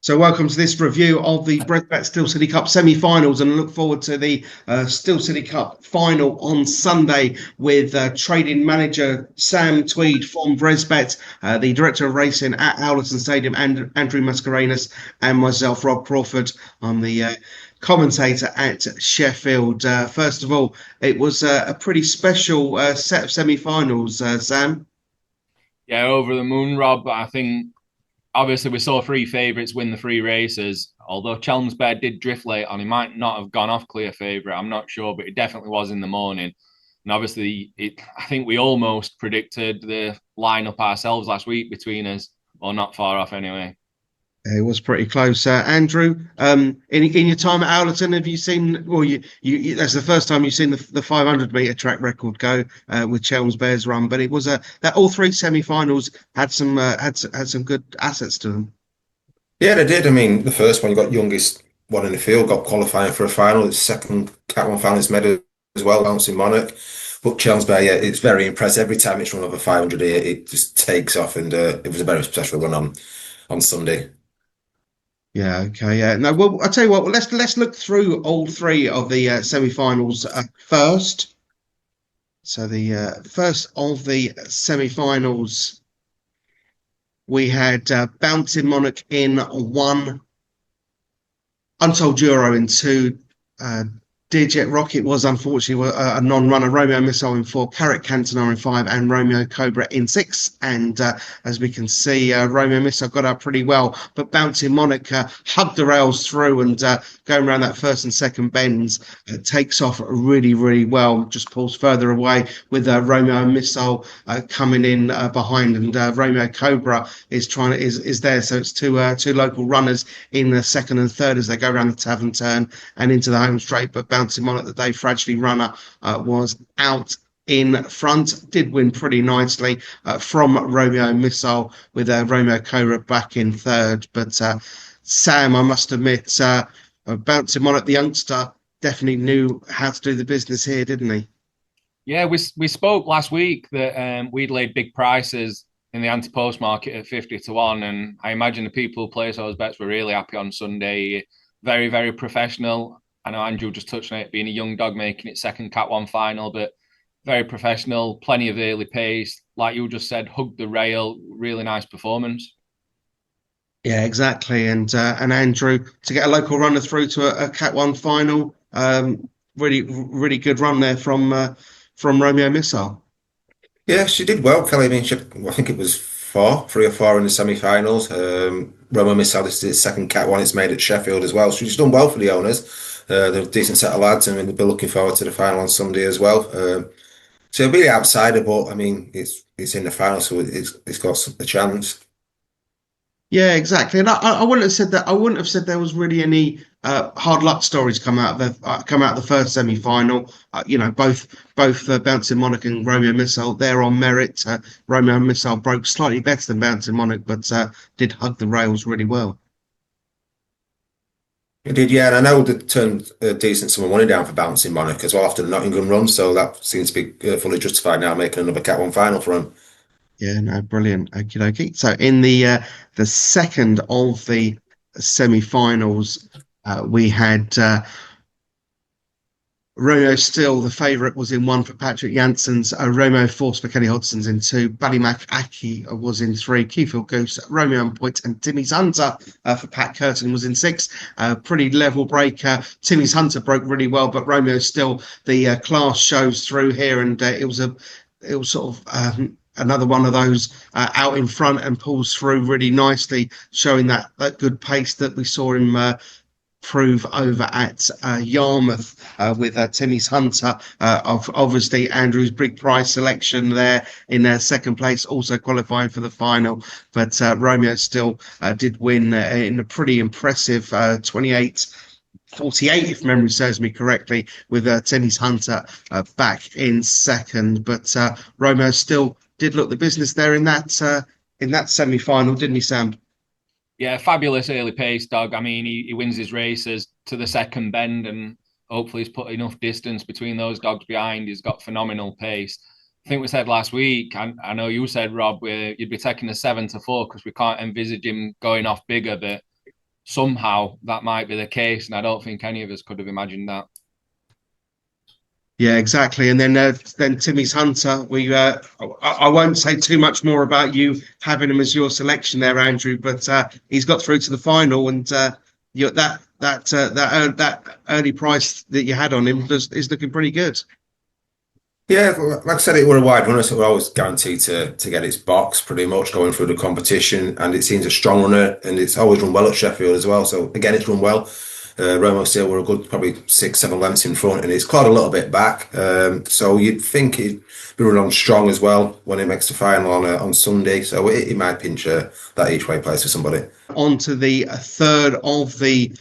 So welcome to this review of the BresBet Steel City Cup semi-finals, and look forward to the Steel City Cup final on Sunday with trading manager Sam Tweed from BresBet, the director of racing at Owlerton Stadium, and Andrew Mascarenhas, and myself, Rob Crawford. I'm the commentator at Sheffield. First of all, it was a pretty special set of semi-finals, Sam. Yeah, over the moon, Rob. I think obviously we saw three favourites win the three races. Although Chelmsford Bear did drift late on, he might not have gone off clear favourite. I'm not sure, but it definitely was in the morning. And obviously, I think we almost predicted the lineup ourselves last week between us, or not far off anyway. It was pretty close, Andrew. In your time at Owlerton, have you seen? Well, that's the first time you've seen the 500-meter track record go with Chelmsford Bears run, but it was that all three semi-finals had some good assets to them. Yeah, they did. I mean, the first one, you got youngest one in the field, got qualifying for a final. The second Cat 1 finalist made as well, Bouncing Monarch. But Chelmsford, yeah, it's very impressive. Every time it's run over 500 here, it just takes off, and it was a very special run on Sunday. Yeah. Okay. Yeah. No. Well, I'll tell you what. Well, let's look through all three of the semi-finals first. So the first of the semi-finals, we had Bouncing Monarch in one, Untold Euro in two, Dear Jet Rocket was unfortunately a non-runner, Romeo Missile in four, Carrot Cantonar in five, and Romeo Cobra in six. And as we can see, Romeo Missile got out pretty well, but Bouncing Monarch hugged the rails through, and going around that first and second bends, takes off really, really well. Just pulls further away with Romeo Missile coming in behind, and Romeo Cobra is there. So it's two local runners in the second and third as they go around the tavern turn and into the home straight. But Bouncing Monarch, the Dave Fradgley runner, was out in front, did win pretty nicely from Romeo Missile, with Romeo Cobra back in third. But Sam, I must admit, Bouncing Monarch, the youngster, definitely knew how to do the business here, didn't he? Yeah, we spoke last week that we'd laid big prices in the anti-post market at 50-1, and I imagine the people who place those bets were really happy on Sunday. Very, very professional. I know Andrew just touched on it being a young dog making its second Cat 1 final, but very professional, plenty of early pace. Like you just said, hugged the rail, really nice performance. Yeah, exactly. And Andrew, to get a local runner through to a Cat 1 final, really, really good run there from Romeo Missile. Yeah, she did well, Kelly. I mean, I think it was three or four in the semi-finals. Roma Missile, this is its second Cat 1 it's made at Sheffield as well. So she's done well for the owners. They're a decent set of lads, and we'll be looking forward to the final on Sunday as well. So it'll be the outsider, but I mean, it's in the final, so it's got a chance. Yeah, exactly. And I wouldn't have said that. I wouldn't have said there was really any hard luck stories come out of the first semi-final. Both Bouncing Monarch and Romeo Missile, they're on merit. Romeo Missile broke slightly better than Bouncing Monarch, but did hug the rails really well. It did, yeah, and I know they turned a decent sum of money down for Bouncing Monarch as well after the Nottingham run, so that seems to be fully justified now, making another Cat 1 final for him. Yeah, no, brilliant. Okie dokie. So in the second of the semi-finals, we had Romeo Still, the favourite, was in one for Patrick Janssens. Romeo Force for Kenny Hodgson's in two. Ballymac Aki was in three. Keithfield Goose, Romeo on Point, and Timmy's Hunter for Pat Curtin was in six. Pretty level breaker. Timmy's Hunter broke really well, but Romeo Still, the class shows through here, and it was sort of another one of those out in front and pulls through really nicely, showing that good pace that we saw him prove over at Yarmouth with Timmy's Hunter. Obviously, Andrew's big prize selection there in second place, also qualifying for the final. But Romeo Still did win in a pretty impressive 28-48, if memory serves me correctly, with Timmy's Hunter back in second. But Romeo Still did look the business there in that semi-final, didn't he, Sam? Yeah, fabulous early pace dog. I mean, he wins his races to the second bend, and hopefully he's put enough distance between those dogs behind. He's got phenomenal pace. I think we said last week, I know you said, Rob, you'd be taking a 7-4 because we can't envisage him going off bigger. But somehow that might be the case, and I don't think any of us could have imagined that. Yeah, exactly. And then Timmy's Hunter. I won't say too much more about you having him as your selection there, Andrew, but he's got through to the final, and that early price that you had on him is looking pretty good. Yeah, like I said, it were a wide runner, so we're always guaranteed to get its box pretty much going through the competition. And it seems a strong runner, and it's always run well at Sheffield as well. So again, it's run well. Romo Steel were a good probably 6, 7 lengths in front, and it's clawed a little bit back. So you'd think he'd be running on strong as well when it makes the final on Sunday. So it might pinch that each way place for somebody. On to the third of the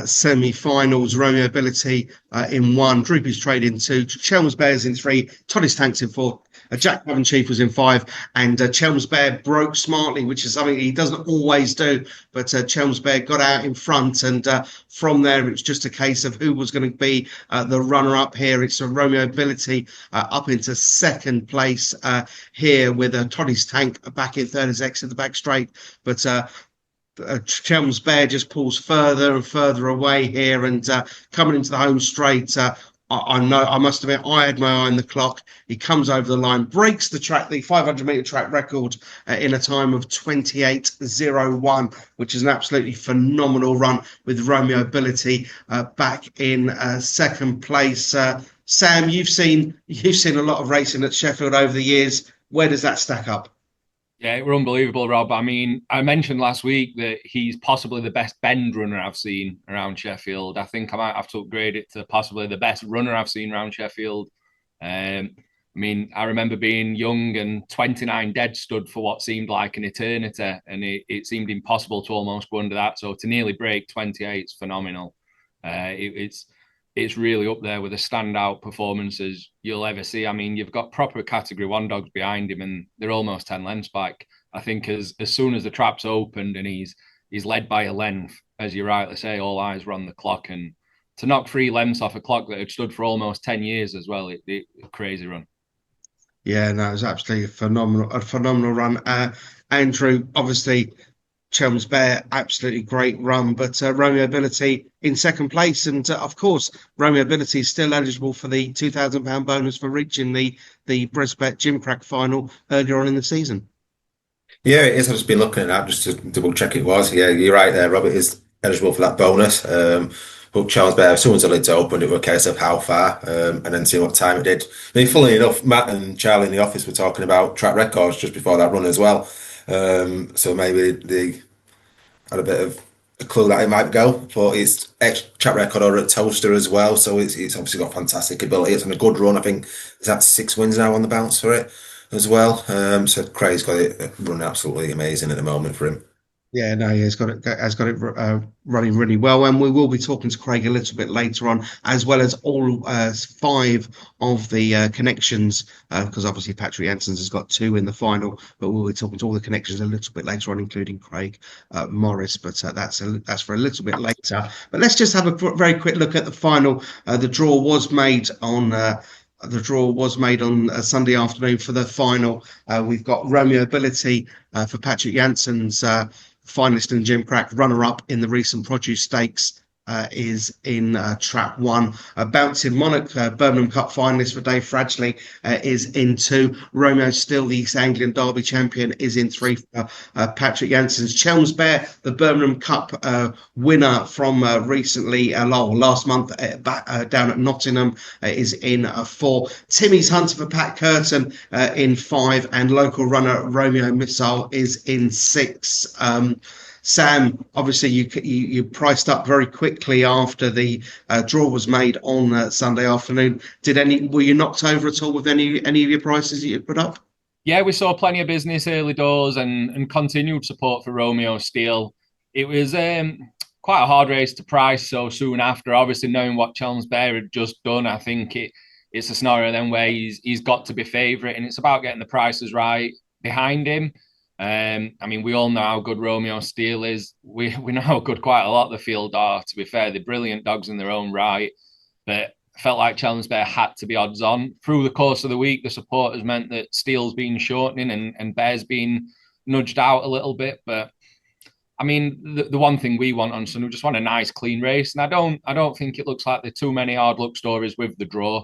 semi-finals. Romeo Ability in 1, Droopy's Trade in 2, Chelm's Bears in 3, Toddy's Tanks in 4, Jack Cavern Chief was in 5, and Chelm's Bear broke smartly, which is something he doesn't always do. But Chelm's Bear got out in front, and from there it's just a case of who was going to be the runner-up here. It's a Romeo Ability up into second place here with Toddy's Tank back in third as exit the back straight, but Chelm's Bear just pulls further and further away here, and coming into the home straight. I know, I must admit, I had my eye on the clock. He comes over the line, breaks the 500-meter track record in a time of 28:01, which is an absolutely phenomenal run with Romeo Ability back in second place. Sam, you've seen a lot of racing at Sheffield over the years. Where does that stack up? Yeah, it were unbelievable, Rob. I mean, I mentioned last week that he's possibly the best bend runner I've seen around Sheffield. I think I might have to upgrade it to possibly the best runner I've seen around Sheffield. I mean, I remember being young and 29 dead stood for what seemed like an eternity, and it seemed impossible to almost go under that. So to nearly break 28 is phenomenal. It's really up there with the standout performances you'll ever see. I mean, you've got proper Category 1 dogs behind him, and they're almost 10 lengths back. I think as soon as the trap's opened and he's led by a length, as you rightly say, all eyes were on the clock. And to knock 3 lengths off a clock that had stood for almost 10 years as well, it crazy run. Yeah, no, it was absolutely a phenomenal run. Andrew, obviously, Chelm's Bear, absolutely great run, but Romeo Ability in second place, and of course, Romeo Ability is still eligible for the £2,000 bonus for reaching the BresBet Gimcrack final earlier on in the season. Yeah, it is. I've just been looking at that just to double check it was. Yeah, you're right there. Robert is eligible for that bonus. But Charles Bear, as soon as the lids opened, it was a case of how far and then seeing what time it did. I mean, funnily enough, Matt and Charlie in the office were talking about track records just before that run as well. So maybe they had a bit of a clue that it might go, but it's track record over at Toaster as well. So it's obviously got fantastic ability. It's on a good run. I think that's 6 wins now on the bounce for it as well. So Craig's got it running absolutely amazing at the moment for him. Yeah, no, he's got it running really well, and we will be talking to Craig a little bit later on, as well as all 5 of the connections, because obviously Patrick Janssens has got 2 in the final, but we'll be talking to all the connections a little bit later on, including Craig Morris. But that's for a little bit later. But let's just have a very quick look at the final. The draw was made on. Sunday afternoon for the final. We've got Romeo Ability for Patrick Janssens, finalist in Gimcrack, runner-up in the recent Produce Stakes, is in trap 1. Bouncing Monarch, Birmingham Cup finalist for Dave Fradgley, is in 2. Romeo Steel, the East Anglian Derby champion, is in 3 for Patrick Janssens. Chelm's Bear, the Birmingham Cup winner from recently, last month, down at Nottingham, is in 4. Timmy's Hunter for Pat Curtin in 5, and local runner Romeo Missile is in 6. Sam, obviously you priced up very quickly after the draw was made on Sunday afternoon. Were you knocked over at all with any of your prices that you put up? Yeah, we saw plenty of business early doors and continued support for Romeo Steel. It was quite a hard race to price so soon after. Obviously, knowing what Chelm's Bear had just done, I think it's a scenario then where he's got to be favourite, and it's about getting the prices right behind him. I mean, we all know how good Romeo Steel is. We know how good quite a lot of the field are, to be fair. They're brilliant dogs in their own right. But I felt like Chelm's Bear had to be odds on. Through the course of the week, the support has meant that Steel's been shortening and Bear's been nudged out a little bit. But I mean, the one thing we want on Sunday, we just want a nice, clean race, and I don't think it looks like there are too many hard luck stories with the draw.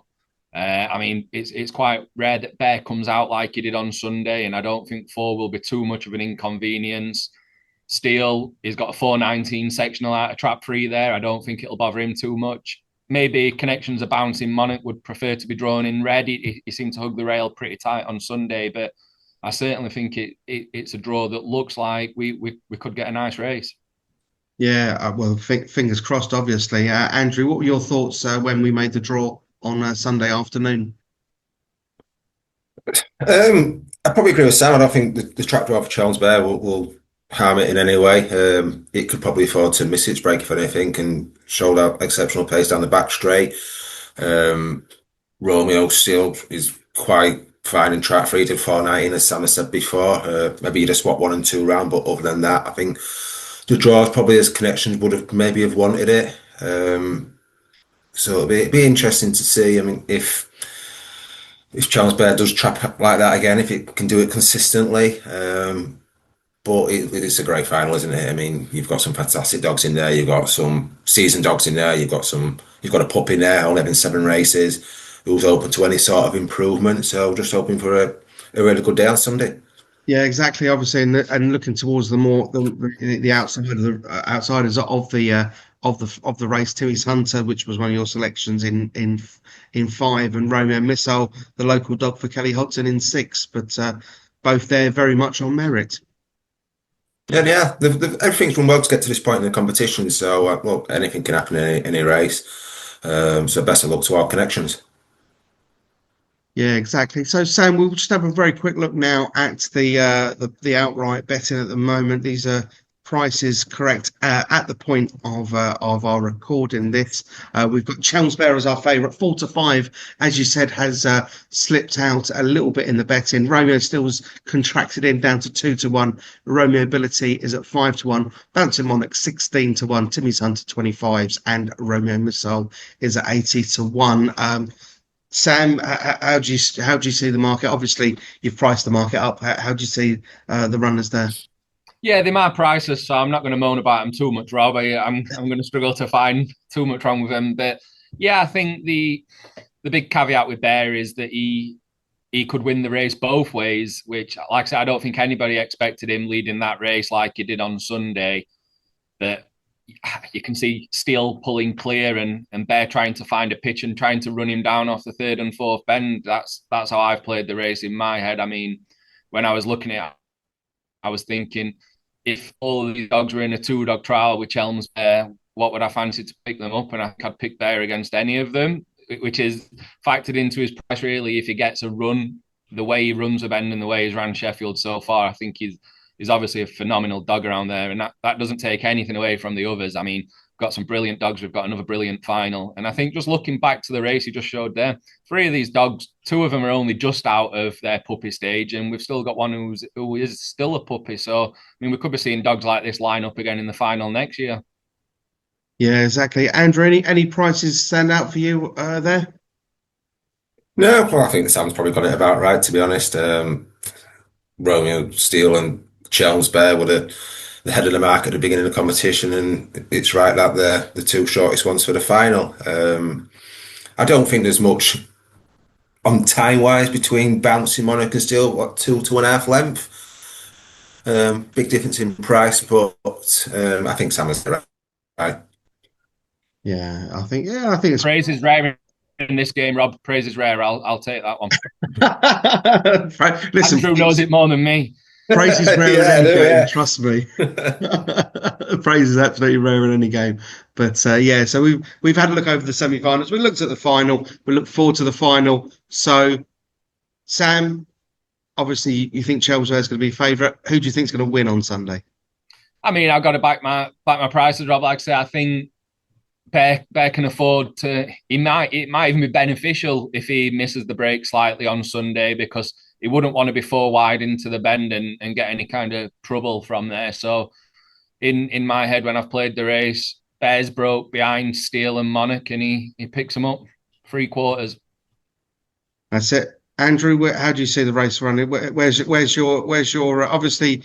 I mean, it's quite rare that Bear comes out like he did on Sunday, and I don't think 4 will be too much of an inconvenience. Steel, he's got a 419 sectional out of trap 3 there. I don't think it'll bother him too much. Maybe Connections are bouncing. Monarch would prefer to be drawn in red. He seemed to hug the rail pretty tight on Sunday, but I certainly think it's a draw that looks like we could get a nice race. Yeah, well, fingers crossed, obviously. Andrew, what were your thoughts when we made the draw on Sunday afternoon? I probably agree with Sam. I don't think the trap draw for Charles Bear will harm it in any way. It could probably afford to miss its break if anything, and showed out exceptional pace down the back straight. Romeo still is quite fine in track 3 to 419, as Sam has said before. Maybe you just swap 1 and 2 round, but other than that, I think the draw probably as Connections would have maybe have wanted it. So it'd be interesting to see. I mean, if Charles Bear does trap like that again, if it can do it consistently. But it's a great final, isn't it? I mean, you've got some fantastic dogs in there. You've got some seasoned dogs in there. You've got a pup in there, only having 7 races, who's open to any sort of improvement. So just hoping for a really good day on Sunday. Yeah, exactly. Obviously, and looking towards the outside of the outsiders of the race, Timmy's Hunter, which was one of your selections in 5, and Romeo Missile, the local dog for Kelly Hodgson in 6. But both there very much on merit. Yeah. Everything's run well to get to this point in the competition. So well, anything can happen in any race. So best of luck to our Connections. Yeah, exactly. So, Sam, we'll just have a very quick look now at the outright betting at the moment. These are prices correct at the point of our recording this. We've got Chelms Bear as our favourite, 4 to 5, as you said, has slipped out a little bit in the betting. Romeo Still's contracted in down to 2 to 1. Romeo Ability is at 5 to 1. Bouncing Monarch 16 to 1. Timmy's Hunter 25s, and Romeo Missile is at 80 to 1. Sam, how do you see the market? Obviously, you've priced the market up. How do you see the runners there? Yeah, they're my prices, so I'm not going to moan about them too much, Rob. I'm going to struggle to find too much wrong with them. But yeah, I think the big caveat with Bear is that he could win the race both ways, which, like I said, I don't think anybody expected him leading that race like he did on Sunday. But you can see Steel pulling clear and Bear trying to find a pitch and trying to run him down off the 3rd and 4th bend. That's how I've played the race in my head. I mean, when I was looking at it, I was thinking, if all of these dogs were in a 2-dog trial with Chelms Bear, what would I fancy to pick them up? And I think I'd pick Bear against any of them, which is factored into his price, really. If he gets a run, the way he runs a bend and the way he's ran Sheffield so far, I think he's obviously a phenomenal dog around there. And that doesn't take anything away from the others. I mean, we've got some brilliant dogs. We've got another brilliant final. And I think just looking back to the race he just showed there, 3 of these dogs, 2 of them are only just out of their puppy stage. And we've still got one who is still a puppy. So, I mean, we could be seeing dogs like this line up again in the final next year. Yeah, exactly. Andrew, any prices stand out for you there? No, well, I think Sam's probably got it about right, to be honest. Romeo Steel and Chelms Bear were the head of the market at the beginning of the competition, and it's right that they're the 2 shortest ones for the final. I don't think there's much on time wise between Bouncing Monarch and Steel, 2.5 length. Big difference in price, but I think Sam is right. Yeah, I think it's Praise is rare in this game, Rob. Praise is rare. I'll take that one. Listen, Andrew knows it more than me. Praise is rare in any game, trust me. Praise is absolutely rare in any game. But yeah, so we've had a look over the semi-finals. We looked at the final. We look forward to the final. So, Sam, obviously you think Chelsea is going to be favourite. Who do you think is going to win on Sunday? I mean, I've got to back my prices, Rob. Like I say, I think Bear can afford to. It might even be beneficial if he misses the break slightly on Sunday, because he wouldn't want to be 4 wide into the bend and get any kind of trouble from there. So in my head, when I've played the race, Bear's broke behind Steel and Monarch, and he picks them up 3/4. That's it. Andrew, how do you see the race running? Where's your obviously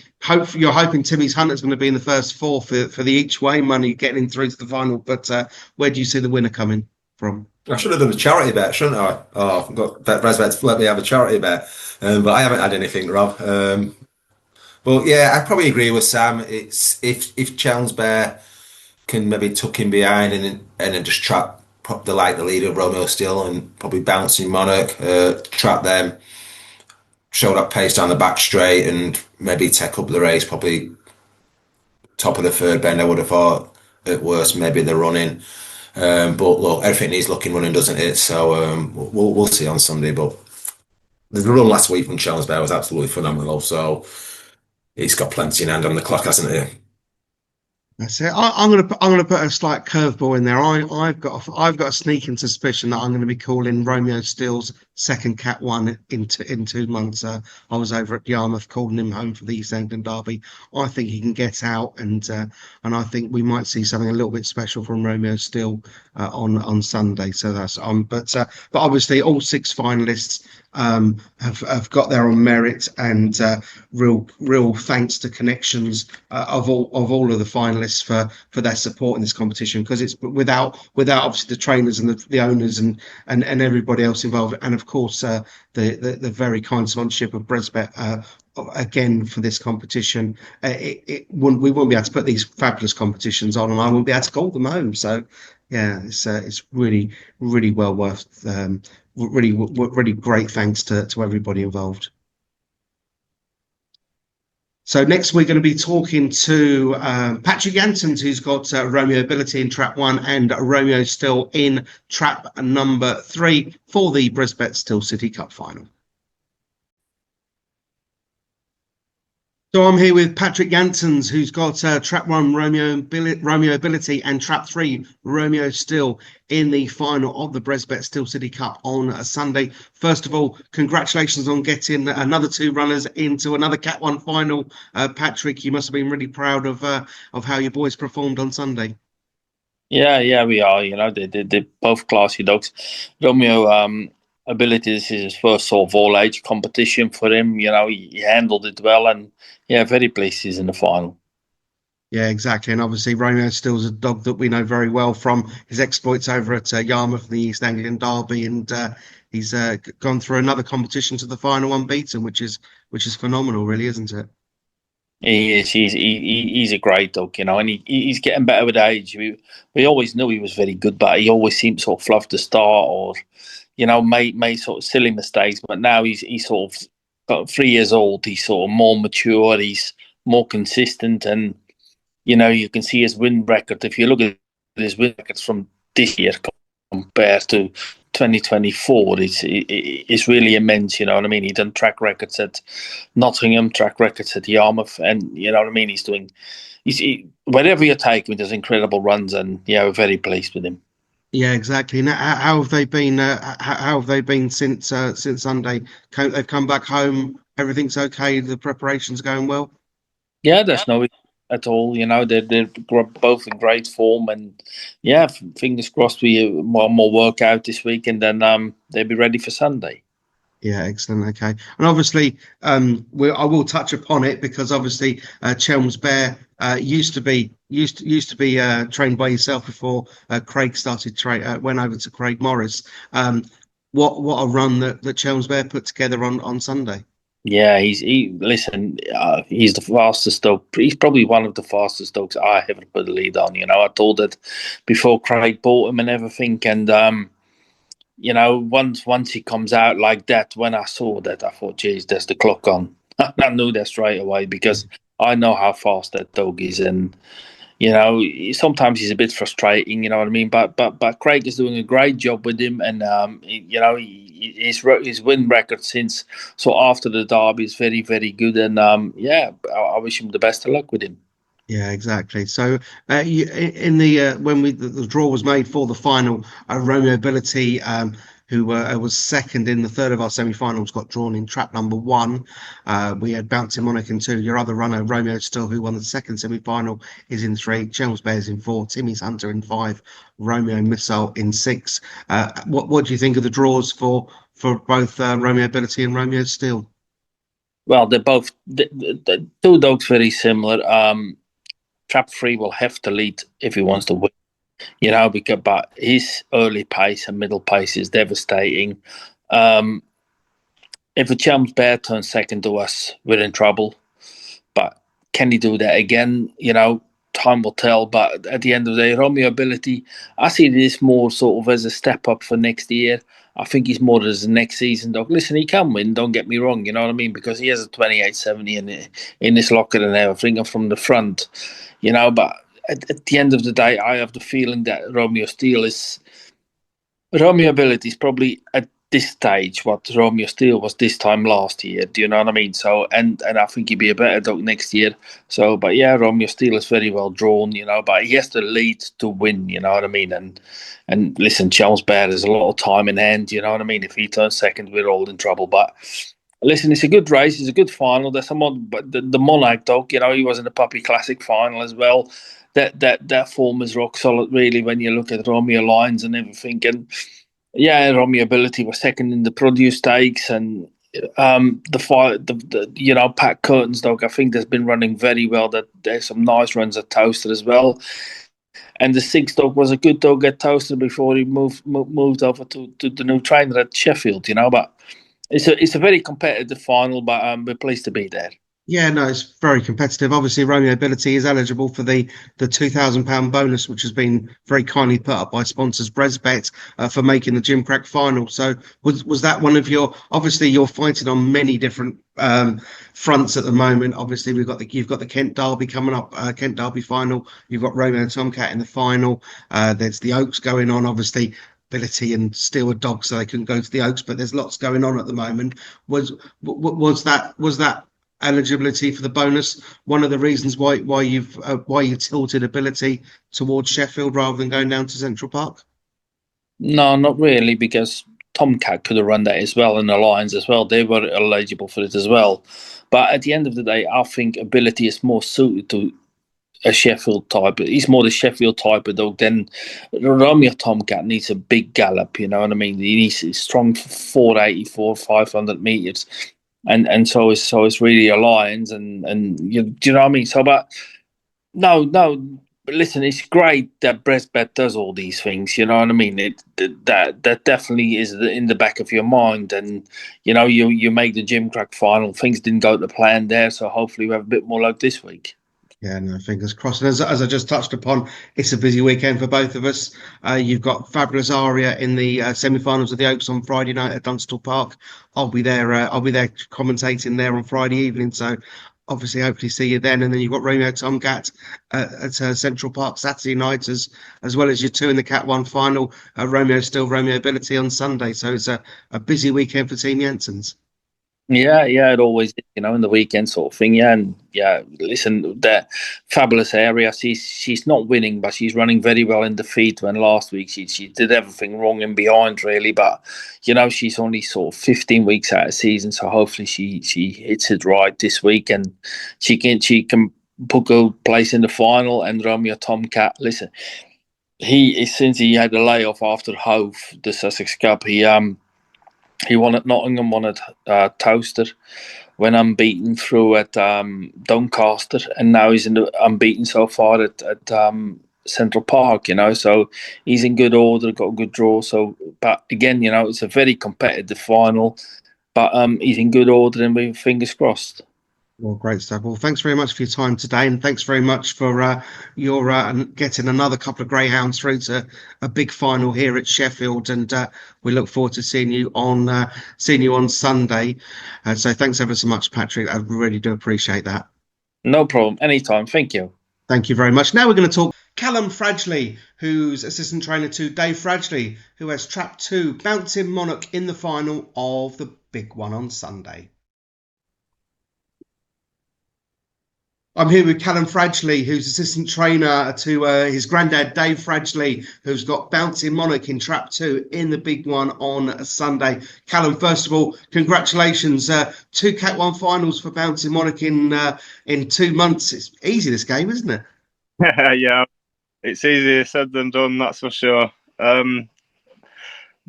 you're hoping Timmy's Hunter's going to be in the first four for the each way money getting him through to the final, but where do you see the winner coming from? I should have done a charity bet, shouldn't I? Oh, I've got BresBet to let me have a charity bet, but I haven't had anything, Rob. But yeah, I probably agree with Sam. It's if Chelmsford Bear can maybe tuck in behind and then just trap the leader Romeo Steel and probably bouncing Monarch, trap them, show that pace down the back straight and maybe take up the race. Probably top of the third bend. I would have thought at worst maybe the running. But look, everything needs looking running, doesn't it? So we'll see on Sunday. But the run last week from Chelmsford Bear was absolutely phenomenal. So he's got plenty in hand on the clock, hasn't he? That's it. I'm gonna put a slight curveball in there. I've got a sneaking suspicion that I'm going to be calling Romeo Steele's second Cat 1 in 2 months. I was over at Yarmouth calling him home for the East Anglia Derby. I think he can get out, and I think we might see something a little bit special from Romeo Steele on Sunday. So that's on. But obviously all 6 finalists have got their own merit, and real thanks to connections of all of the finalists for their support in this competition, because it's without obviously the trainers and the owners and everybody else involved, and of course the very kind sponsorship of BresBet again for this competition. We wouldn't be able to put these fabulous competitions on, and I wouldn't be able to call them home. So yeah, it's really well worth. Really great thanks to everybody involved. So next we're going to be talking to Patrick Yansons, who's got Romeo Ability in trap 1 and Romeo Steel in trap number 3 for the BresBet Steel City Cup final. So I'm here with Patrick Yansons, who's got trap 1 Romeo Ability and trap 3 Romeo Steel in the final of the BresBet Steel City Cup on a Sunday. First of all, congratulations on getting another 2 runners into another Cat 1 final. Patrick, you must have been really proud of how your boys performed on Sunday. Yeah, we are. You know, they're both classy dogs. Romeo Ability, this is his first sort of all-age competition for him. You know, he handled it well, and yeah, very pleased he's in the final. Yeah, exactly. And obviously Romeo Steele's a dog that we know very well from his exploits over at Yarmouth, the East Anglian Derby, and he's gone through another competition to the final unbeaten, which is phenomenal, really, isn't it? He is. He's a great dog, you know, and he's getting better with age. We always knew he was very good, but he always seemed to sort of fluff the start, or you know, made sort of silly mistakes. But now he's sort of got 3 years old. He's sort of more mature. He's more consistent, and you know, you can see his win record. If you look at his win records from this year compared to 2024, it's really immense. You know what I mean? He done track records at Nottingham, track records at Yarmouth, and you know what I mean. Wherever you take him, he does incredible runs, and yeah, we're very pleased with him. Yeah, exactly. Now, how have they been? How have they been since Sunday? They've come back home. Everything's okay. The preparations going well. Yeah, there's no at all. You know, they're both in great form, and yeah, fingers crossed we one more workout this week, and then they'll be ready for Sunday. Yeah, excellent. Okay, and obviously, I will touch upon it because obviously, Chelmsford Bear used to be trained by yourself before Craig went over to Craig Morris. What a run that Chelmsford Bear put together on Sunday. Yeah, he's the fastest dog. He's probably one of the fastest dogs I ever put a lead on. You know, I told that before Craig bought him and everything, and you know, once he comes out like that, when I saw that, I thought, geez, there's the clock on. I knew that straight away because I know how fast that dog is, and you know, sometimes he's a bit frustrating. You know what I mean? But Craig is doing a great job with him, and you know, his win record since after the derby is very, very good, and yeah, I wish him the best of luck with him. Yeah, exactly. So in the when the draw was made for the final, Romeo Ability, who was second in the third of our semi-finals, got drawn in trap number 1. We had Bouncing Monarch in 2. Your other runner, Romeo Steel, who won the second semi-final, is in 3. Chelmsford Bears in 4. Timmy's Hunter in 5. Romeo Missile in 6. What do you think of the draws for for both Romeo Ability and Romeo Steel? Well, they're both the two dogs very similar. Trap 3 will have to lead if he wants to win, but his early pace and middle pace is devastating. If a Chums Bear turns second to us, we're in trouble. But can he do that again? Time will tell. But at the end of the day, Romeo Ability, I see this more sort of as a step up for next year. I think he's more as a next season dog. Listen, he can win, don't get me wrong, you know what I mean? Because he has a 28.70 in his locker and everything from the front, but at the end of the day, I have the feeling that Romeo Ability is probably at this stage what Romeo Steel was this time last year. Do you know what I mean? So, and I think he'd be a better dog next year. So, but yeah, Romeo Steel is very well drawn, but he has to lead to win, you know what I mean? And listen, Charles Bear has a lot of time in hand, you know what I mean? If he turns second, we're all in trouble. But listen, it's a good race. It's a good final. There's someone, but the Monarch dog, he was in the Puppy Classic final as well. That form is rock solid, really, when you look at Romeo lines and everything. And yeah, Romeo Ability was second in the produce stakes, and Pat Curtin's dog, I think, has been running very well. That there's some nice runs at Toaster as well. And the 6th dog was a good dog at Toaster before he moved over to the new trainer at Sheffield. But it's a very competitive final, but we're pleased to be there. Yeah, no, it's very competitive. Obviously, Romeo Ability is eligible for the £2,000 bonus, which has been very kindly put up by sponsors BresBet for making the Gimcrack final. So was that one of your? Obviously, you're fighting on many different fronts at the moment. Obviously, you've got the Kent Derby coming up, Kent Derby final. You've got Romeo Tomcat in the final. There's the Oaks going on, obviously. Ability and Steel are dogs, so they couldn't go to the Oaks, but there's lots going on at the moment. Was that eligibility for the bonus one of the reasons why you tilted Ability towards Sheffield rather than going down to Central Park? No, not really, because Tomcat could have run that as well, and the Lions as well. They were eligible for it as well. But at the end of the day, I think Ability is more suited to a Sheffield type. He's more the Sheffield type of dog than Romeo Tomcat needs a big gallop, you know what I mean? He needs a strong 484, 500 metres. And so it's really a Lions, and do you know what I mean? So, but no, but listen, it's great that BresBet does all these things. You know what I mean? That definitely is in the back of your mind, and you make the Gimcrack final. Things didn't go to plan there, so hopefully we have a bit more luck this week. Yeah, no, fingers crossed. And as I just touched upon, it's a busy weekend for both of us. You've got Fabulous Aria in the semi-finals of the Oaks on Friday night at Dunstall Park. I'll be there. I'll be there commentating there on Friday evening. So obviously, hopefully see you then. And then you've got Romeo Tomcat at Central Park Saturday night, as well as your two in the Cat 1 final, Romeo Steel, Romeo Ability on Sunday. So it's a busy weekend for Team Jensen's. Yeah, it always is, in the weekend sort of thing. Yeah, and yeah, listen, that Fabulous Area, she's not winning, but she's running very well in defeat. When last week she did everything wrong and behind, really. But she's only sort of 15 weeks out of season, so hopefully she hits it right this week, and she can book a place in the final. And Romeo Tomcat, listen, since he had a layoff after Hove, the Sussex Cup, he won at Nottingham, won at Toaster, went unbeaten through at Doncaster, and now he's unbeaten so far at Central Park. So he's in good order, got a good draw. So, but again, it's a very competitive final, but he's in good order, and we're fingers crossed. Well, great stuff. Well, thanks very much for your time today, and thanks very much for your getting another couple of greyhounds through to a big final here at Sheffield. And we look forward to seeing you on Sunday. So thanks ever so much, Patrick. I really do appreciate that. No problem. Anytime. Thank you. Thank you very much. Now we're going to talk Callum Fradgley, who's assistant trainer to Dave Fradgley, who has Trap 2 Bouncing Monarch in the final of the big one on Sunday. I'm here with Callum Fradgley, who's assistant trainer to his granddad, Dave Fradgley, who's got Bouncing Monarch in Trap 2 in the big one on Sunday. Callum, first of all, congratulations. 2 Cat 1 finals for Bouncing Monarch in 2 months. It's easy, this game, isn't it? Yeah, it's easier said than done, that's for sure.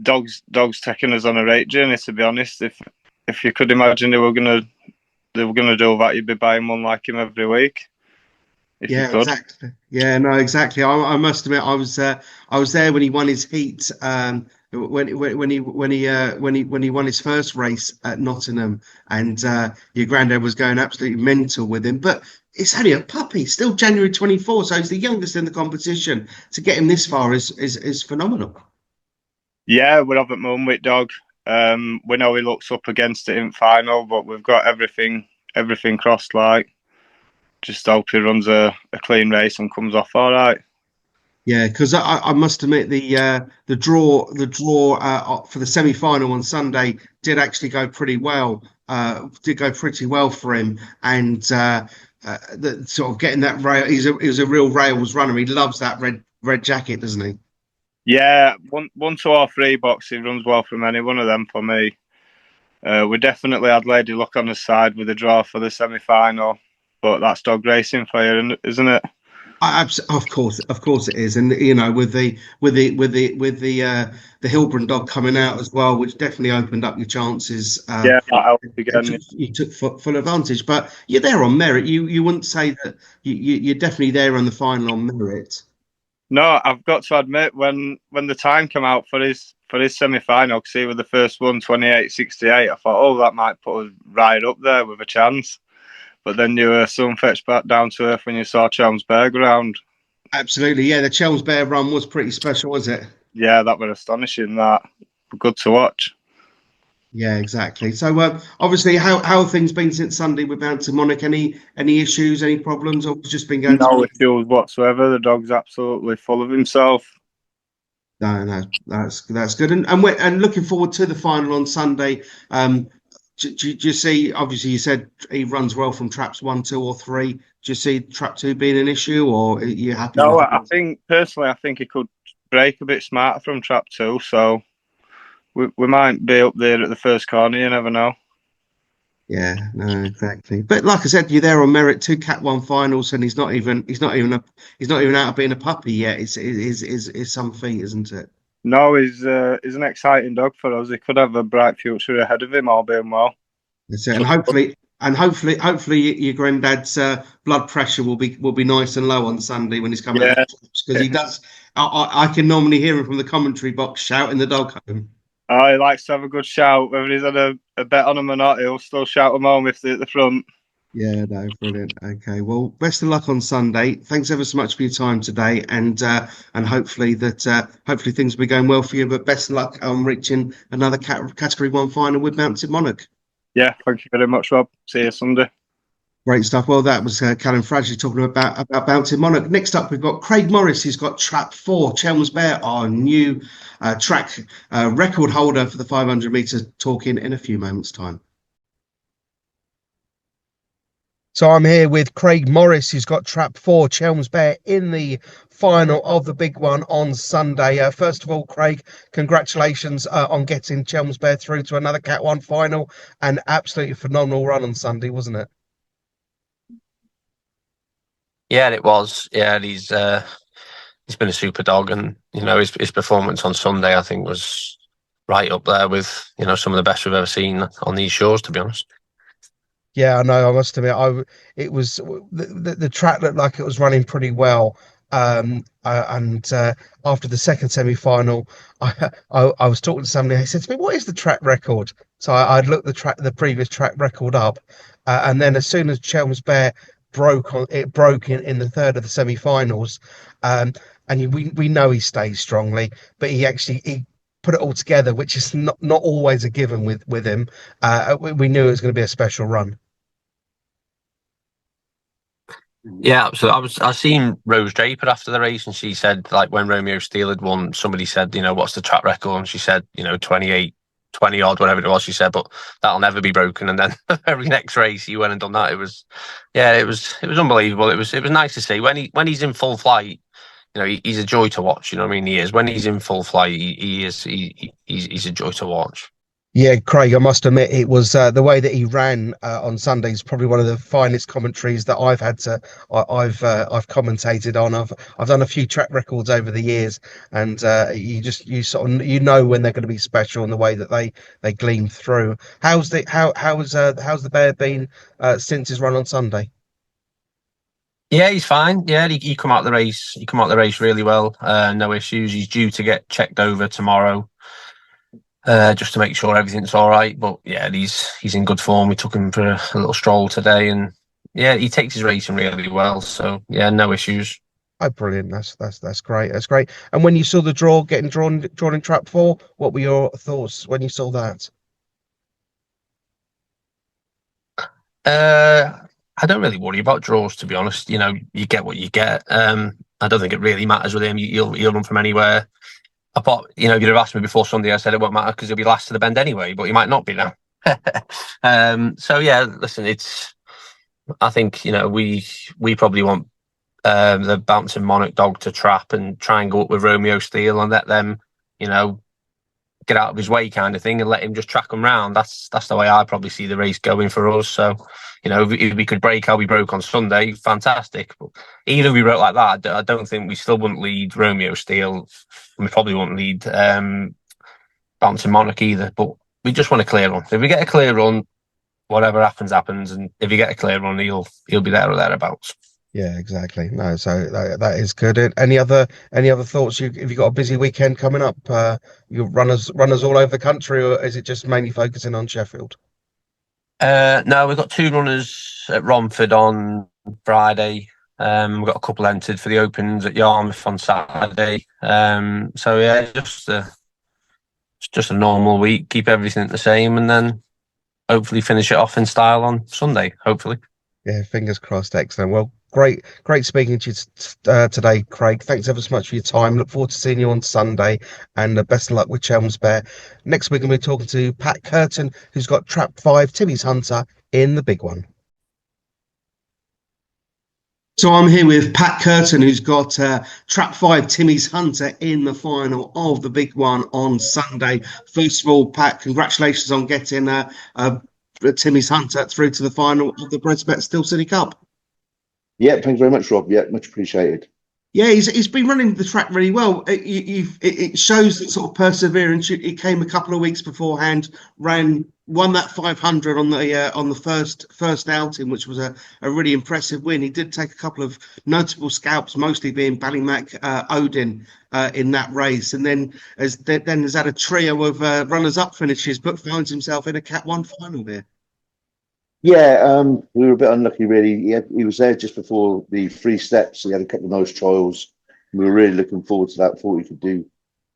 dogs taking us on a rate journey. To be honest, if you could imagine they were gonna do that, you'd be buying one like him every week. If you could. Exactly. Yeah, no, exactly. I must admit, I was there when he won his heat. When he won his first race at Nottingham, and your granddad was going absolutely mental with him. But it's only a puppy, still January 24, so he's the youngest in the competition. To get him this far is phenomenal. Yeah, we're up at Moonwick Dog. We know he looks up against it in final, but we've got everything crossed. Like, just hope he runs a clean race and comes off all right. Yeah, because I must admit the draw for the semi-final on Sunday did actually go pretty well. Did go pretty well for him, and the sort of getting that rail. He's a real rails runner. He loves that red jacket, doesn't he? Yeah, 1, 2 or 3 box. He runs well from any one of them for me. We definitely had Lady Luck on the side with the draw for the semi-final, but that's dog racing for you, isn't it? Of course it is, and you know, with the Hilburn dog coming out as well, which definitely opened up your chances. Yeah, that helped again. You took full advantage, but you're there on merit. You wouldn't say that you're definitely there on the final on merit. No, I've got to admit, when the time came out for his semi-final, because he was the first one, 28.68, I thought, oh, that might put us right up there with a chance. But then you were soon fetched back down to earth when you saw Chelmsford around. Absolutely, yeah. The Chelmsford run was pretty special, was it? Yeah, that was astonishing. That good to watch. Yeah, exactly. So, obviously, how have things been since Sunday with Bouncing Monarch? Any issues, any problems, or just been going? No issues whatsoever. The dog's absolutely full of himself. No, that's good. And looking forward to the final on Sunday. Do you see? Obviously, you said he runs well from traps 1, 2, or 3. Do you see trap 2 being an issue, or are you happy? No, I think he could break a bit smarter from trap 2. So we might be up there at the first corner. You never know. Yeah, no, exactly. But like I said, you're there on merit. 2 Cat 1 finals, and he's not even out of being a puppy yet. It's some feat, isn't it? No, he's an exciting dog for us. He could have a bright future ahead of him, all being well. That's it. And hopefully, your granddad's blood pressure will be nice and low on Sunday when he's coming out, because he does. I can normally hear him from the commentary box shouting the dog home. Oh, he likes to have a good shout. Whether he's had a bet on him or not, he'll still shout him home if they're at the front. Yeah, no, brilliant. Okay, well, best of luck on Sunday. Thanks ever so much for your time today, and hopefully things will be going well for you. But best of luck on reaching another Category 1 final with Bouncing Monarch. Yeah, thank you very much, Rob. See you Sunday. Great stuff. Well, that was Callum Fradgley talking about Bouncing Monarch. Next up, we've got Craig Morris. He's got Trap 4, Chelmsford, our new track record holder for the 500 metre, talking in a few moments' time. So I'm here with Craig Morris, who's got Trap 4, Chelmsford, in the final of the big one on Sunday. First of all, Craig, congratulations on getting Chelmsford through to another Cat 1 final. An absolutely phenomenal run on Sunday, wasn't it? Yeah, it was. Yeah, he's been a super dog, and you know his performance on Sunday, I think, was right up there with some of the best we've ever seen on these shores, to be honest. Yeah, I know. I must admit, it was the track looked like it was running pretty well. And after the second semi-final, I was talking to somebody. He said to me, "What is the track record?" So I'd looked the previous track record up, and then as soon as Chelmsford broke in the third of the semi-finals, and we know he stays strongly, but he put it all together, which is not always a given with him. We knew it was going to be a special run. Yeah, so I seen Rose Draper after the race, and she said, like, when Romeo Steele had won, somebody said, what's the track record? And she said, 28, 20 odd, whatever it was. She said, but that'll never be broken. And then every next race he went and done that. It was unbelievable. It was nice to see when he's in full flight. He's a joy to watch. You know what I mean? He is. When he's in full flight, he's a joy to watch. Yeah, Craig, I must admit it was the way that he ran on Sundays, probably one of the finest commentaries that I've had to I've commentated on. I've done a few track records over the years, and you sort of when they're going to be special and the way that they gleam through. How's the bear been since his run on Sunday? Yeah, he's fine. Yeah, he come out the race. He come out the race really well. No issues. He's due to get checked over tomorrow, just to make sure everything's all right. But yeah, he's in good form. We took him for a little stroll today, and yeah, he takes his racing really well. So yeah, no issues. Oh, brilliant! That's great. That's great. And when you saw the draw getting drawn in trap 4, what were your thoughts when you saw that? I don't really worry about draws, to be honest. You get what you get. I don't think it really matters with him. He'll run from anywhere. Apart, if you'd have asked me before Sunday, I said it won't matter because he'll be last to the bend anyway, but he might not be now. So yeah, listen, I think, we probably want the bouncing Monarch dog to trap and try and go up with Romeo Steel and let them, get out of his way kind of thing and let him just track them round. That's the way I probably see the race going for us. So, if we could break how we broke on Sunday, fantastic. But even if we broke like that, I don't think we still wouldn't lead Romeo Steel. We probably wouldn't lead Bouncing Monarch either. But we just want a clear run. If we get a clear run, whatever happens. And if you get a clear run, he'll be there or thereabouts. Yeah, exactly. No, so that is good. Any other thoughts? Have you got a busy weekend coming up? You runners all over the country, or is it just mainly focusing on Sheffield? No, we've got 2 runners at Romford on Friday. We've got a couple entered for the Opens at Yarmouth on Saturday. So yeah, just a normal week. Keep everything the same, and then hopefully finish it off in style on Sunday. Hopefully. Yeah, fingers crossed. Excellent. Well, great speaking to you today, Craig. Thanks ever so much for your time. Look forward to seeing you on Sunday, and best of luck with Chelm's Bear. Next week, we're talking to Pat Curtin, who's got Trap 5 Timmy's Hunter in the big one. So I'm here with Pat Curtin, who's got Trap 5 Timmy's Hunter in the final of the big one on Sunday. First of all, Pat, congratulations on getting Timmy's Hunter through to the final of the BresBet Steel City Cup. Yeah, thanks very much, Rob. Yeah, much appreciated. Yeah, he's been running the track really well. It shows that sort of perseverance. He came a couple of weeks beforehand, won that 500 on the first outing, which was a really impressive win. He did take a couple of notable scalps, mostly being Ballymac Odin in that race, and then has had a trio of runners-up finishes, but finds himself in a Cat 1 final there. Yeah, we were a bit unlucky, really. He was there just before the 3 steps. He had a couple of nice trials. We were really looking forward to that. Thought he could do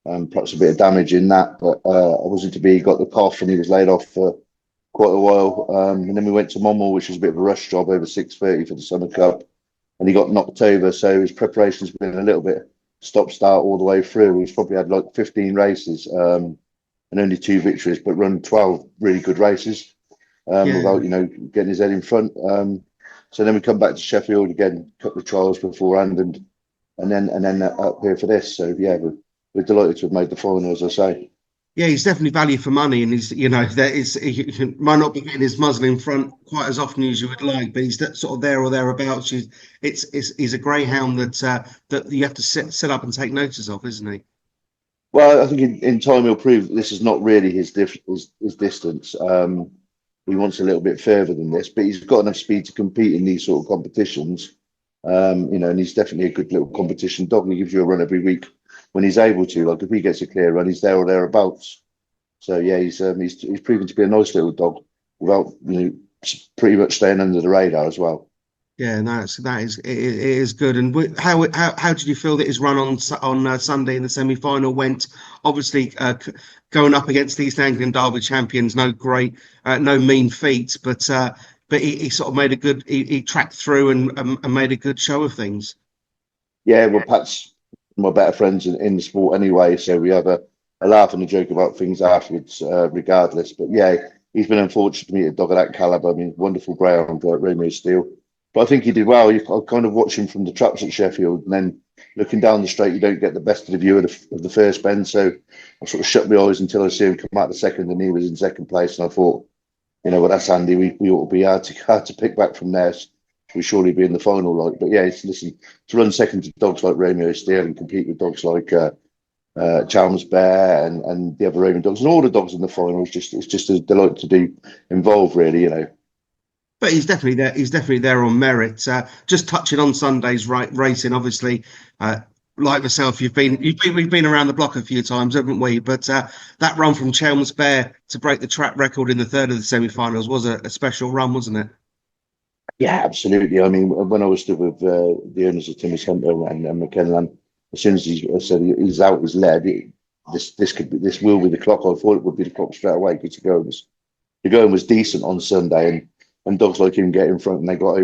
perhaps a bit of damage in that, but I wasn't to be. He got the cough and he was laid off for quite a while. And then we went to Monmore, which was a bit of a rush job over 6:30 for the Summer Cup, and he got knocked over. So his preparation's been a little bit stop-start all the way through. He's probably had like 15 races and only 2 victories, but run 12 really good races. Without getting his head in front. So then we come back to Sheffield again, a couple of trials beforehand, and then up here for this. So yeah, we're delighted to have made the final, as I say. Yeah, he's definitely value for money, and he might not be getting his muzzle in front quite as often as you would like, but he's sort of there or thereabouts. He's a greyhound that you have to sit up and take notice of, isn't he? Well, I think in time he'll prove that this is not really his distance. He wants a little bit further than this, but he's got enough speed to compete in these sort of competitions. And he's definitely a good little competition dog, and he gives you a run every week when he's able to. Like if he gets a clear run, he's there or thereabouts. So yeah, he's proven to be a nice little dog without pretty much staying under the radar as well. Yeah, it is good. And how did you feel that his run on Sunday in the semi-final went? Obviously, going up against East Anglian Derby champions, no mean feat, but he sort of made a good. He tracked through and made a good show of things. Yeah, well, Pat's my better friends in the sport anyway, so we have a laugh and a joke about things afterwards, regardless. But yeah, he's been unfortunate to meet a dog of that caliber. I mean, wonderful greyhound, Romeo Steel. But I think he did well. I kind of watched him from the traps at Sheffield, and then looking down the straight, you don't get the best of the view of the first bend. So I sort of shut my eyes until I see him come out the second, and he was in second place. And I thought, well, that's handy. We ought to be hard to pick back from there. We surely be in the final, like. But yeah, listen, to run second to dogs like Romeo Steel and compete with dogs like Chalmers Bear and the other Roman dogs and all the dogs in the final, it's just a delight to be involved, really. But he's definitely there. He's definitely there on merit. Just touching on Sunday's racing, obviously, like myself, we've been around the block a few times, haven't we? But that run from Chalmers Bear to break the track record in the third of the semi-finals was a special run, wasn't it? Yeah, absolutely. I mean, when I was still with the owners of Timmy's Hunter and McKenland, as soon as he said he's out, he's led. This will be the clock. I thought it would be the clock straight away because the going was decent on Sunday, and dogs like him get in front and they got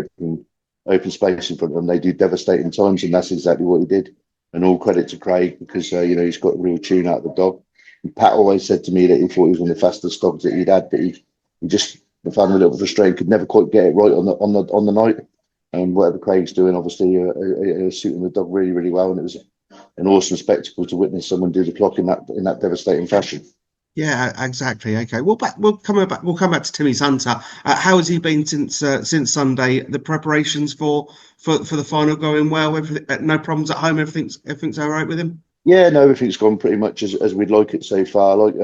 open space in front of them. They do devastating times, and that's exactly what he did. And all credit to Craig because he's got a real tune out of the dog. And Pat always said to me that he thought he was one of the fastest dogs that he'd had, but he just found him a little bit frustrated, could never quite get it right on the night. And whatever Craig's doing, obviously, suiting the dog really, really well. And it was an awesome spectacle to witness someone do the clock in that devastating fashion. Yeah, exactly. Okay, we'll come back to Timmy's Hunter. How has he been since Sunday? The preparations for the final going well. No problems at home. Everything's all right with him. Yeah, no, everything's gone pretty much as we'd like it so far. Like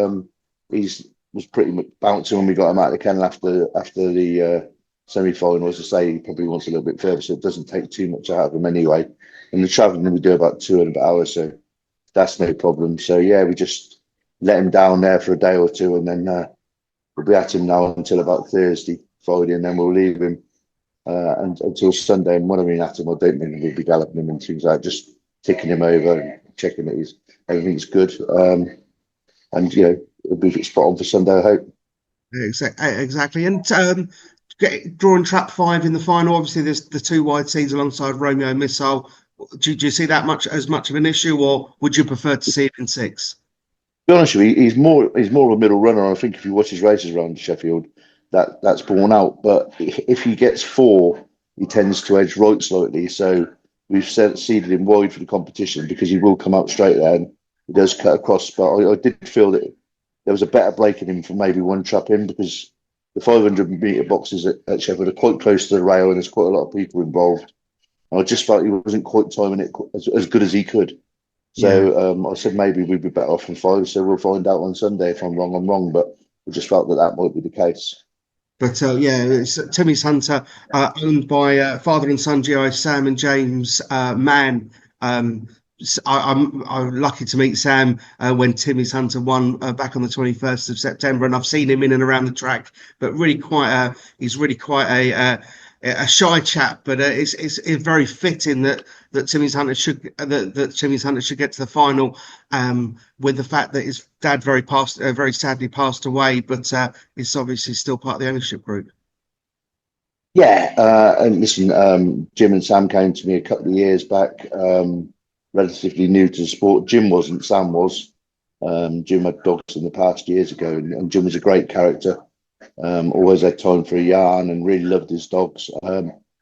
he's was pretty much bouncing when we got him out of the kennel after the semi-final. As I say, he probably wants a little bit further, so it doesn't take too much out of him anyway. And the travelling we do about 2.5 hours, so that's no problem. So yeah, we just let him down there for a day or two, and then we'll be at him now until about Thursday, Friday, and then we'll leave him until Sunday. And when I mean at him, I don't mean we'll be galloping him and things like that, just ticking him over and checking that everything's good. And it'll be spot on for Sunday, I hope. Exactly. And drawing trap 5 in the final, obviously there's the 2 wide seeds alongside Romeo Missile. Do you see that as much of an issue, or would you prefer to see it in 6? To be honest with you, he's more of a middle runner. I think if you watch his races around Sheffield, that's borne out. But if he gets 4, he tends to edge right slightly. So we've seeded him wide for the competition because he will come out straight there and he does cut across. But I did feel that there was a better break in him for maybe one trap in, because the 500-metre boxes at Sheffield are quite close to the rail and there's quite a lot of people involved. And I just felt he wasn't quite timing it as good as he could. So I said maybe we'd be better off in 5. So we'll find out on Sunday. If I'm wrong, but we just felt that might be the case. But it's Timmy's Hunter, owned by father and son GI Sam and James Mann. I'm lucky to meet Sam when Timmy's Hunter won back on the 21st of September, and I've seen him in and around the track. But he's really quite a shy chap. But it's very fitting that Timmy's Hunter should get to the final, with the fact that his dad very sadly passed away, but it's obviously still part of the ownership group. Yeah, and listen, Jim and Sam came to me a couple of years back. Relatively new to the sport. Jim wasn't, Sam was. Jim had dogs in the past years ago, and Jim was a great character. Always had time for a yarn and really loved his dogs.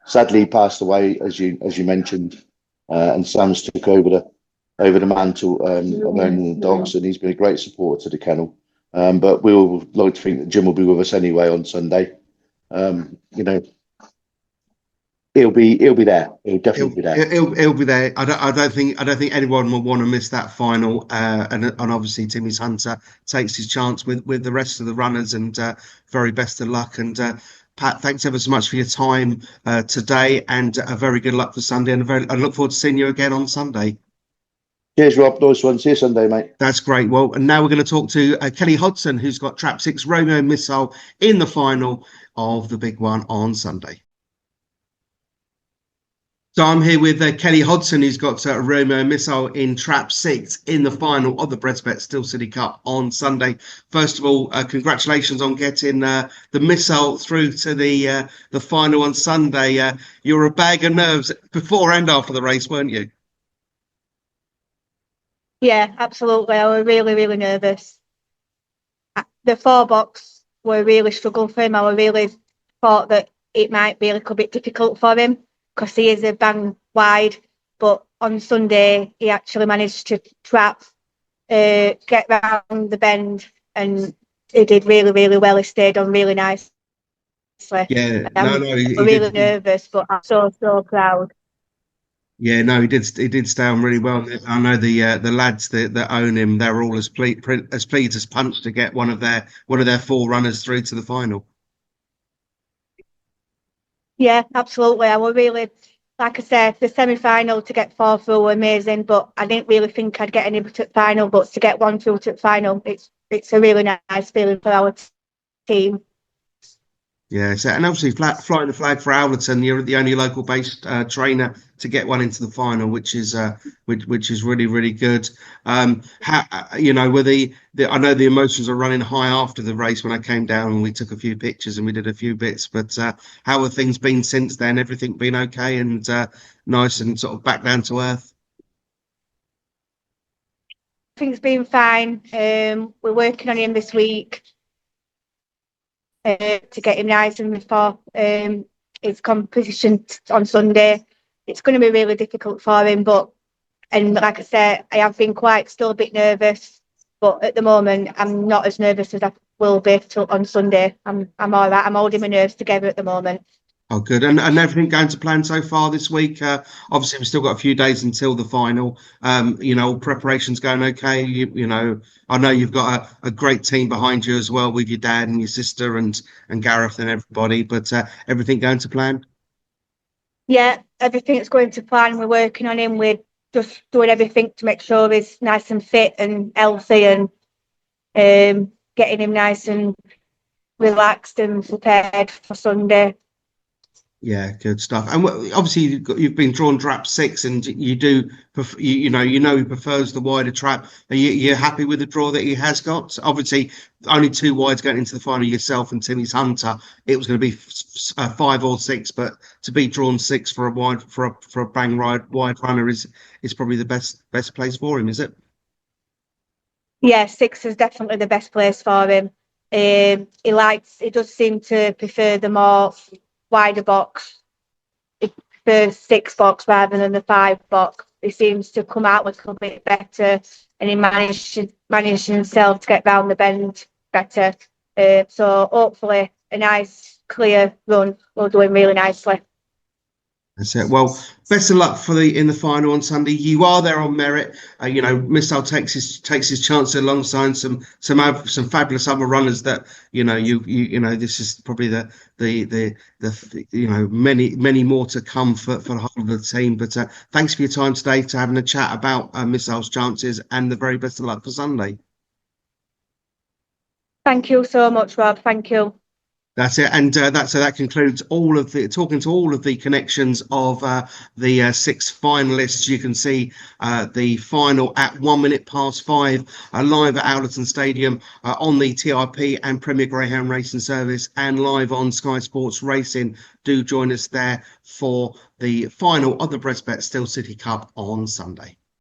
Sadly, he passed away, as you mentioned, and Sam's took over the mantle of owning the dogs, and he's been a great supporter to the kennel. But we all like to think that Jim will be with us anyway on Sunday. He'll be there. He'll definitely be there. He'll be there. I don't think anyone will want to miss that final. And obviously Timmy's Hunter takes his chance with the rest of the runners. And very best of luck. And Pat, thanks ever so much for your time today, and a very good luck for Sunday. And I look forward to seeing you again on Sunday. Cheers, Rob. Nice one. See you Sunday, mate. That's great. Well, and now we're going to talk to Kelly Hodson, who's got trap 6 Romeo Missile in the final of the big one on Sunday. So I'm here with Kelly Hodson, who's got Romeo Missile in trap 6 in the final of the BresBet Steel City Cup on Sunday. First of all, congratulations on getting the Missile through to the final on Sunday. You were a bag of nerves before and after the race, weren't you? Yeah, absolutely. I was really, really nervous. The 4 box were really struggling for him. I really thought that it might be a little bit difficult for him, because he is a bang wide, but on Sunday he actually managed to trap, get round the bend, and he did really, really well. He stayed on really nicely. Yeah, I'm he really did. nervous, but I'm so proud. Yeah, no, he did. He did stay on really well. I know the lads that own him. They're all as pleased as punch to get one of their four runners through to the final. Yeah, absolutely. I was really, like I said, the semi-final to get 4 through were amazing, but I didn't really think I'd get anybody to the final. But to get 1 through to the final, it's a really nice feeling for our team. Yeah, so and obviously flying the flag for Owlerton, you're the only local based trainer to get one into the final, which is which is really, really good. How were I know the emotions are running high after the race when I came down and we took a few pictures and we did a few bits, but how have things been since then? Everything been okay and nice and sort of back down to earth? Things been fine. We're working on him this week. To get him nice and before his competition on Sunday. It's going to be really difficult for him, and like I said, I have been still a bit nervous, but at the moment I'm not as nervous as I will be on Sunday. I'm all right. I'm holding my nerves together at the moment. Oh, good. And everything going to plan so far this week? Obviously, we've still got a few days until the final. Preparations going okay. I know you've got a great team behind you as well with your dad and your sister and Gareth and everybody, but everything going to plan? Yeah, everything's going to plan. We're working on him. We're just doing everything to make sure he's nice and fit and healthy and getting him nice and relaxed and prepared for Sunday. Yeah, good stuff. And obviously, you've been drawn trap 6, and you do, he prefers the wider trap. Are you happy with the draw that he has got? Obviously, only 2 wides going into the final, yourself and Timmy's Hunter. It was going to be 5 or 6, but to be drawn 6 for a bang wide runner is probably the best place for him, is it? Yeah, 6 is definitely the best place for him. He does seem to prefer the more wider box. He prefers 6 box rather than the 5 box. He seems to come out a little bit better, and he managed himself to get round the bend better. So hopefully a nice clear run will do him really nicely. That's it. Well, best of luck in the final on Sunday. You are there on merit. Missile takes his chance alongside some fabulous other runners that this is probably the many more to come for the whole of the team. But thanks for your time today to having a chat about Missile's chances, and the very best of luck for Sunday. Thank you so much, Rob. Thank you. That's it, and that concludes talking to all of the connections of the 6 finalists. You can see the final at 1 minute past 5 live at Owlerton Stadium on the TRP and Premier Greyhound Racing Service, and live on Sky Sports Racing. Do join us there for the final of the BresBet Steel City Cup on Sunday.